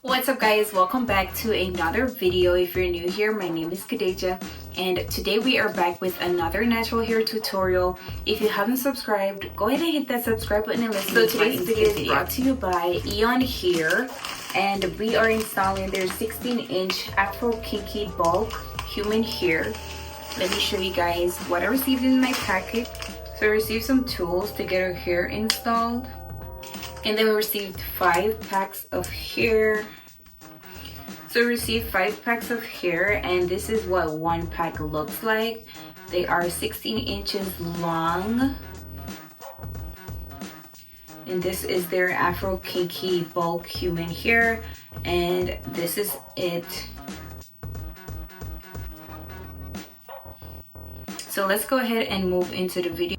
What's up guys, welcome back to another video. If you're new here, my name is Kadeja and today we are back with another natural hair tutorial. If you haven't subscribed, go ahead and hit that subscribe button and let's. So today's video is brought to you by Eayon Hair and we are installing their 16-inch Afro Kinky bulk human hair. Let me show you guys what I received in my package. So I received some tools to get our hair installed. And then we received 5 packs of hair. So we received 5 packs of hair and this is what one pack looks like. They are 16 inches long. And this is their Afro Kinky bulk human hair. And this is it. So let's go ahead and move into the video.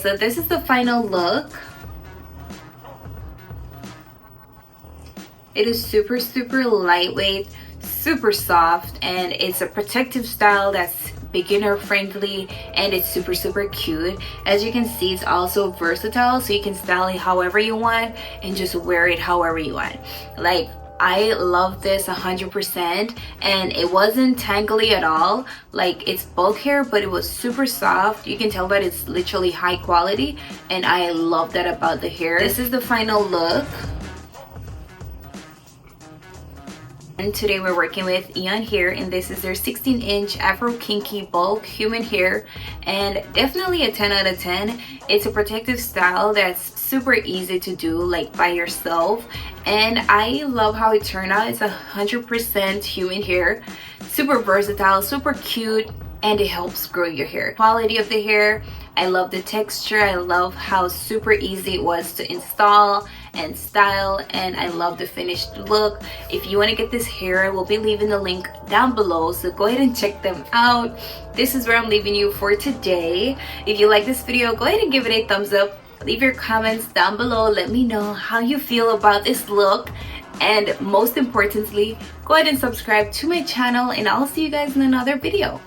So this is the final look. It is super lightweight, super soft, and it's a protective style that's beginner friendly, and it's super cute. As you can see, it's also versatile, so you can style it however you want and just wear it however you want. Like, I love this 100%, and it wasn't tangly at all. Like, it's bulk hair, but it was super soft. You can tell that it's literally high quality, and I love that about the hair. This is the final look. And today we're working with Eayon Hair, and this is their 16-inch Afro Kinky bulk human hair, and definitely a 10 out of 10. It's a protective style that's super easy to do, like, by yourself, and I love how it turned out. It's 100% human hair, super versatile, super cute, and it helps grow your hair. Quality of the hair, I love the texture. I love how super easy it was to install and style, and I love the finished look. If you want to get this hair, I will be leaving the link down below, so go ahead and check them out. This is where I'm leaving you for today. If you like this video, go ahead and give it a thumbs up. Leave your comments down below. Let me know how you feel about this look, and most importantly, go ahead and subscribe to my channel, and I'll see you guys in another video.